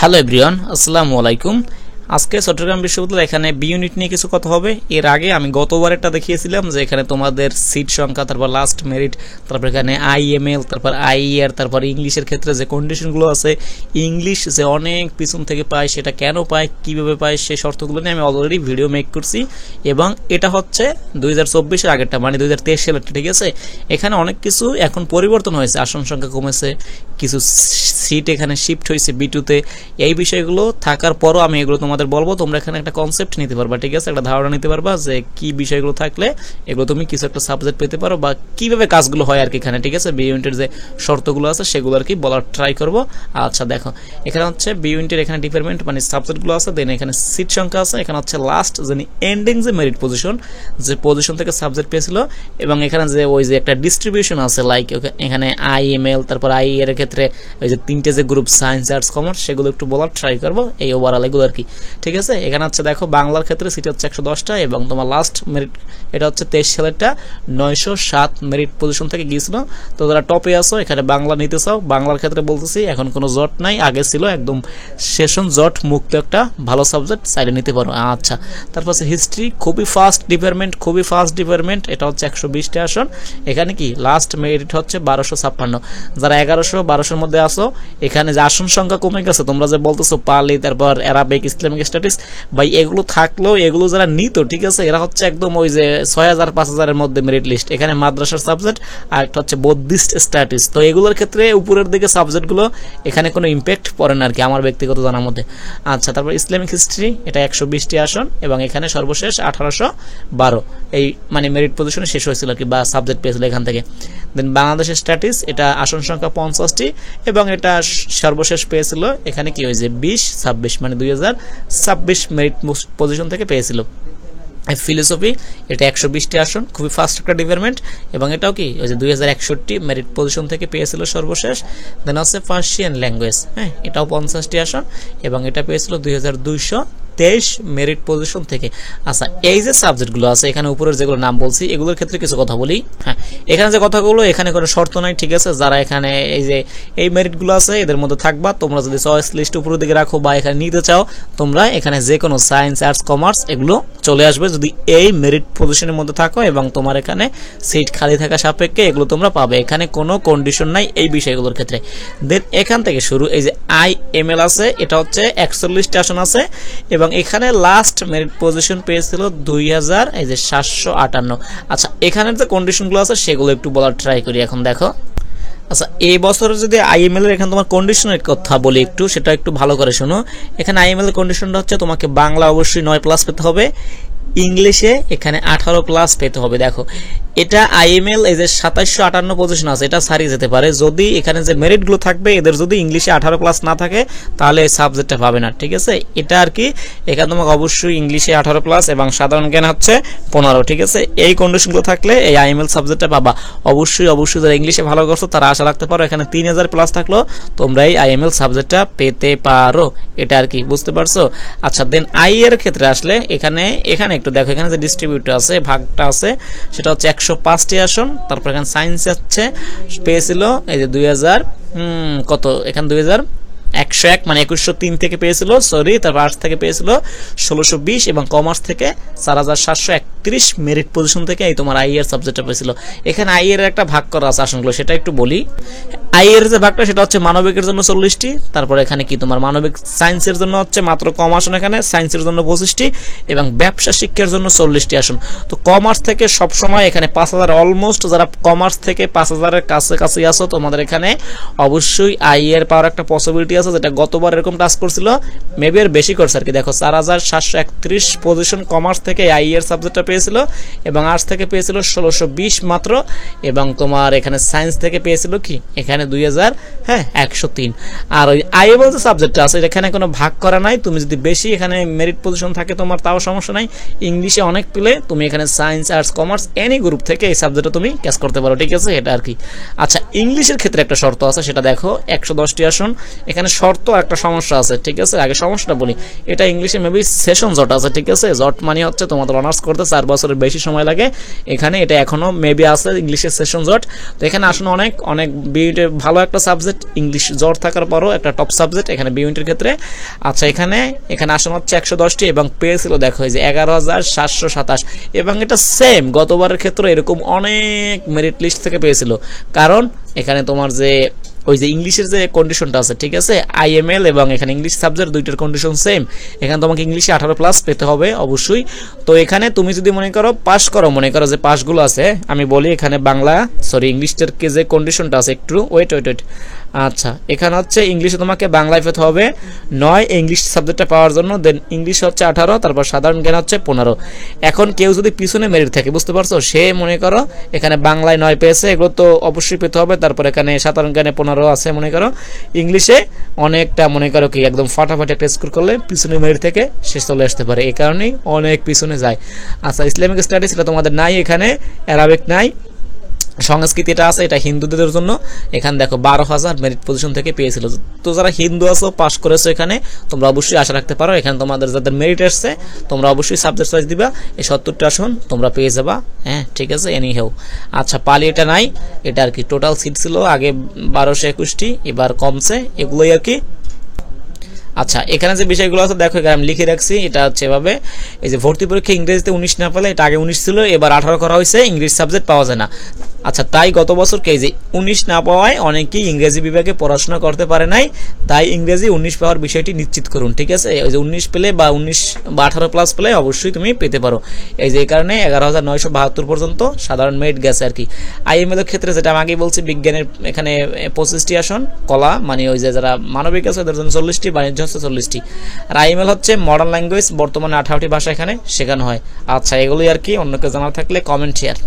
Hello everyone, আসসালামু আলাইকুম। আজকে চট্টগ্রাম বিশ্ববিদ্যালয় এখানে বি ইউনিট নিয়ে কিছু কথা হবে। এর আগে আমি গতবারেরটা দেখিয়েছিলাম যে এখানে তোমাদের সিট সংখ্যা, তারপর লাস্ট মেরিট, তারপর এখানে আইএমএল, তারপর আইইআর, তারপর ইংলিশের ক্ষেত্রে যে কন্ডিশনগুলো আছে, ইংলিশ যে অনেক পিছন থেকে পায় সেটা কেন পায়, কিভাবে পায়, সেই শর্তগুলো নিয়ে আমি অলরেডি ভিডিও মেক করছি। এবং এটা হচ্ছে 2024-এর আগেরটা, মানে 2023 সালেরটা, ঠিক আছে। এখানে অনেক কিছু এখন পরিবর্তন হয়েছে, আসন সংখ্যা কমেছে, কিছু সিট এখানে শিফট হয়েছে B2-তে। এই বিষয়গুলো থাকার পরও আমি এগুলো তোমাদের বলবো, তোমরা এখানে একটা কনসেপ্ট নিতে পারবা, ঠিক আছে, একটা ধারণা নিতে পারবা যে কি বিষয়গুলো থাকলে এগুলো তুমি কিছু একটা সাবজেক্ট পেতে পারো বা কিভাবে কাজগুলো হয় আর কি এখানে, ঠিক আছে। বি ইউনিটের যে শর্তগুলো আছে সেগুলো আর কি বলার ট্রাই করবো। আচ্ছা দেখো, এখানে হচ্ছে বি ইউনিটের এখানে ডিপার্টমেন্ট মানে সাবজেক্টগুলো আছে, দেন এখানে সিট সংখ্যা আছে, এখানে হচ্ছে লাস্ট যিনি এন্ডিং যে মেরিট পজিশন, যে পজিশন থেকে সাবজেক্ট পেয়েছিল, এবং এখানে যে ওই যে একটা ডিস্ট্রিবিউশন আছে, লাইক এখানে আইএমএল, তারপর আইইআর এর ক্ষেত্রে ওই যে তিনটে যে গ্রুপ সায়েন্স, আর্টস, কমার্স, সেগুলো একটু বলার ট্রাই করবো, এই ওভারঅল এগুলো আর কি, ঠিক আছে। এখানে হচ্ছে দেখো বাংলার ক্ষেত্রে সিট হচ্ছে 110টা এবং তোমার লাস্ট মেরিট এটা হচ্ছে 23 সালেরটা 907 মেরিট পজিশন থেকে গিয়েছিল। তো যারা টপে আসো এখানে বাংলা নিতে চাও, বাংলার ক্ষেত্রে বলতেছি এখন কোনো জট নাই, আগে ছিল একদম সেশন জট মুক্ত একটা ভালো সাবজেক্ট, সাইডে নিতে পারো। আচ্ছা, তারপর হচ্ছে হিস্ট্রি, খুবই ফাস্ট ডিপার্টমেন্ট, এটা হচ্ছে 120টা আসন। এখানে কি লাস্ট মেরিট হচ্ছে 1256। যারা 1100-1200-র মধ্যে আসো, এখানে যে আসন সংখ্যা কমে গেছে, তোমরা যে বলতেছো পালি, তারপর অ্যারাবিক, ইসলামিক স্ট্যাটিস, ভাই এগুলো থাকলেও এগুলো যারা নিত, ঠিক আছে, এরা হচ্ছে একদম ওই যে 6000-5000-এর মধ্যে মেরিট লিস্ট। এখানে মাদ্রাসার সাবজেক্ট আর একটা হচ্ছে বৌদ্ধিস্ট স্ট্যাটিস। তো এগুলোর ক্ষেত্রে উপরের দিকে সাবজেক্টগুলো এখানে কোনো ইম্প্যাক্ট পড়ে না আর কি, আমার ব্যক্তিগত জানার মধ্যে। আচ্ছা, তারপর ইসলামিক হিস্ট্রি, এটা 120টি আসন এবং এখানে সর্বশেষ 1812 এই মানে মেরিট পজিশনে শেষ হয়েছিল আর কি, বা সাবজেক্ট পেয়েছিল এখান থেকে। দেন বাংলাদেশের স্ট্যাটিস, এটা আসন সংখ্যা 50টি এবং এটা সর্বশেষ পেয়েছিল এখানে কি হয়েছে 2026, মানে 2026 মেরিট পজিশন থেকে পেয়েছিল। ফিলোসফি, এটা 120টি আসন, খুবই ফাস্ট একটা ডিপার্টমেন্ট এবং এটাও কি ওই যে 2061 মেরিট পজিশন থেকে পেয়েছিল সর্বশেষ। দেন আছে পার্সিয়ান ল্যাঙ্গুয়েজ, হ্যাঁ, এটাও 50টি আসন এবং এটা পেয়েছিল 2223 মেরিট পজিশন থেকে। আচ্ছা, এই যে সাবজেক্টগুলো আছে এখানে উপরের যেগুলো নাম বলছি, এগুলোর ক্ষেত্রে কিছু কথা বলি। হ্যাঁ, এখানে যে কথাগুলো, এখানে কোনো শর্ত নাই, ঠিক আছে। যারা এখানে এই যে এই মেরিটগুলো আছে এদের মধ্যে থাকবা, তোমরা যদি চয়েস লিস্ট উপরের দিকে রাখো বা এখানে নিতে চাও, তোমরা এখানে যে কোনো সায়েন্স, আর্টস, কমার্স এগুলো চলে আসবে যদি এই মেরিট পজিশনের মধ্যে থাকো এবং তোমার এখানে সিট খালি থাকা সাপেক্ষে এগুলো তোমরা পাবে, এখানে কোনো কন্ডিশন নাই এই বিষয়গুলোর ক্ষেত্রে। দেন এখান থেকে শুরু, এই যে আইএমএল আছে, এটা হচ্ছে 41টি আসন আছে এবং এখানে লাস্ট মেরিট পজিশন পেয়েছিল 2758। আচ্ছা, এখানের যে কন্ডিশনগুলো আছে সেগুলো একটু বলার ট্রাই করি এখন, দেখো। আচ্ছা, এই বছরের যদি আইএমএল এর এখানে তোমার কন্ডিশনের কথা বলি একটু, সেটা একটু ভালো করে শোনো। এখানে আইএমএল এর কন্ডিশনটা হচ্ছে তোমাকে বাংলা অবশ্যই 9+ পেতে হবে, ইংলিশে এখানে 18+ পেতে হবে। দেখো, এটা আইএমএল এই যে 2758 পজিশন আছে, এটা ছাড়িয়ে যেতে পারে যদি এখানে যে মেরিটগুলো থাকবে এদের যদি ইংলিশে 18+ না থাকে, তাহলে এই সাবজেক্টটা পাবে না, ঠিক আছে। এটা আর কি, এখানে তোমাকে অবশ্যই ইংলিশে 18+ এবং সাধারণ জ্ঞান হচ্ছে 15, ঠিক আছে। এই কন্ডিশনগুলো থাকলে এই আইএমএল সাবজেক্টটা পাবা। অবশ্যই যারা ইংলিশে ভালো করছো তারা আশা রাখতে পারো এখানে 3000+ থাকলেও তোমরা এই আইএমএল সাবজেক্টটা পেতে পারো, এটা আর কি, বুঝতে পারছো। আচ্ছা, দেন আই এর ক্ষেত্রে আসলে এখানে একটু দেখো, এখানে যে ডিস্ট্রিবিউটর আছে, ভাগটা আছে, সেটা হচ্ছে 105টি আসন। তারপর এখানে সায়েন্স আছে পেয়েছিল এই যে 2000 কত, এখানে 2101 মানে 2103 থেকে পেয়েছিল, সরি। তারপর আর্টস থেকে পেয়েছিল 1620 এবং কমার্স থেকে 4731 মেরিট পজিশন থেকে এই তোমার আইএর সাবজেক্টটা পেয়েছিল। এখানে আইএর একটা ভাগ করা আছে আসনগুলো, সেটা একটু বলি। আইএর যে ভাগটা সেটা হচ্ছে মানবিকের জন্য 40টি, তারপর এখানে কি তোমার মানবিক সায়েন্সের জন্য হচ্ছে মাত্র কম আসন, এখানে সায়েন্সের জন্য 25টি এবং ব্যবসা শিক্ষার জন্য 40টি আসন। তো কমার্স থেকে সবসময় এখানে 5000, অলমোস্ট যারা কমার্স থেকে 5000-এর কাছাকাছি আসো, তোমাদের এখানে অবশ্যই আইএর পাওয়ার একটা পসিবিলিটি আছে, যেটা গতবার এরকম টাচ করছিল, মেবি এর বেশি করছে আর কি। দেখো, 4731 পজিশন কমার্স থেকে আইএর সাবজেক্টটা পেয়েছিল এবং আর্টস থেকে পেয়েছিল 1620 মাত্র, এবং তোমার এখানে সায়েন্স থেকে পেয়েছিল কি এখানে 2103। আর ওই আইএমএল যে সাবজেক্টটা আছে এখানে কোনো ভাগ করা নাই, তুমি যদি বেশি এখানে মেরিট পজিশন থাকে তোমার তাও সমস্যা নাই, ইংলিশে অনেক পেলে তুমি এখানে science, arts, commerce any group থেকে এই সাবজেক্টটা তুমি ক্যাচ করতে পারো, ঠিক আছে, এটা আর কি। আচ্ছা, ইংলিশের ক্ষেত্রে একটা শর্ত আছে, সেটা দেখো 110টি আসন। এখানে শর্ত একটা সমস্যা আছে, ঠিক আছে। আগে সমস্যাটা বলি, এটা ইংলিশে মেবি সেশন জট আছে, ঠিক আছে। জট মানে হচ্ছে তোমাদের অনার্স করতে 4 4 বছরের বেশি সময় লাগে এখানে। এটা এখনো মেবি আছে ইংলিশের সেশন জট। তো এখানে আসলে অনেক অনেক বিউনিটের ভালো একটা সাবজেক্ট, ইংলিশ জট থাকার পরও একটা টপ সাবজেক্ট এখানে বিউনিটের ক্ষেত্রে। আচ্ছা এখানে আসন হচ্ছে 110টি এবং পেয়েছিল দেখো এই যে 11,727 এবং এটা সেম গতবারের ক্ষেত্রে এরকম অনেক মেরিট লিস্ট থেকে পেয়েছিল। কারণ এখানে তোমার যে ওই যে ইংলিশের যে কন্ডিশনটা আছে, ঠিক আছে, আইএমএল এবং এখানে ইংলিশ সাবজেক্ট দুইটার কন্ডিশন সেম। এখানে তোমাকে ইংলিশে 18+ পেতে হবে অবশ্যই। তো এখানে তুমি যদি মনে করো পাস করো, মনে করো যে পাসগুলো আছে, আমি বলি এখানে বাংলা ইংলিশটার যে কন্ডিশনটা আছে, একটু ওয়েট। আচ্ছা এখানে হচ্ছে ইংলিশে তোমাকে বাংলায় পেতে হবে 9 ইংলিশ সাবজেক্টটা পাওয়ার জন্য, দেন ইংলিশ হচ্ছে 18, তারপর সাধারণ জ্ঞান হচ্ছে 15। এখন কেউ যদি পিছনে মেরিট থাকে, বুঝতে পারছো, সে মনে করো এখানে বাংলায় 9 পেয়েছে, এগুলো তো অবশ্যই পেতে হবে। তারপর এখানে সাধারণ জ্ঞানে 15 আছে, মনে করো ইংলিশে অনেকটা মনে করো কি একদম ফাটাফাটি একটা স্কোর করলে পিছনে মেরিট থেকে সে চলে আসতে পারে, এই কারণেই অনেক পিছনে যায়। আচ্ছা ইসলামিক স্টাডিজ এটা তোমাদের নাই, এখানে অ্যারাবিক নাই, সংস্কৃতিটা আছে, এটা হিন্দুদের জন্য। এখানে দেখো 12,000 মেরিট পজিশন থেকে পেয়েছিল। তো যারা হিন্দু আছো পাস করেছো এখানে তোমরা অবশ্যই আশা রাখতে পারো এখানে তোমাদের যাদের মেরিট আসছে তোমরা অবশ্যই সাবজেক্ট চয়েস দিবা, এই 70টা আসন তোমরা পেয়ে যাবা। হ্যাঁ ঠিক আছে, এনি হেউ। আচ্ছা পালি এটা নাই, এটা আর কি টোটাল সিট ছিল আগে 1221টি, এবার কমছে, এগুলোই আর কি। আচ্ছা এখানে যে বিষয়গুলো আছে দেখো এখানে আমি লিখে রাখছি, এটা হচ্ছে এভাবে, এই যে ভর্তি পরীক্ষা ইংরেজিতে 19 না পেলে, এটা আগে 19 ছিল, এবার 18 করা হয়েছে, ইংলিশ সাবজেক্ট পাওয়া যায় না। আচ্ছা তাই গত বছর কে যে 19 না পাওয়ায় অনেকেই ইংরেজি বিভাগে পড়াশোনা করতে পারে নাই, তাই ইংরেজি 19 পাওয়ার বিষয়টি নিশ্চিত করুন, ঠিক আছে। ওই যে 19 পেলে বা 19 বা 18+ পেলে অবশ্যই তুমি পেতে পারো। এই যে কারণে 11,972 পর্যন্ত সাধারণ মেরিট গেছে আর কি। আইএমএল এর ক্ষেত্রে যেটা আমি আগে বলছি, বিজ্ঞানের এখানে 25টি আসন, কলা মানে ওই যে যারা মানবিক আছে ওদের জন্য 40টি, বাণিজ্য হচ্ছে 40টি, আর আইএমএল হচ্ছে মডার্ন ল্যাঙ্গুয়েজ, বর্তমানে 18টি ভাষা এখানে শেখানো হয়। আচ্ছা এগুলোই আর কি, অন্য কেউ জানা থাকলে কমেন্ট শেয়ার।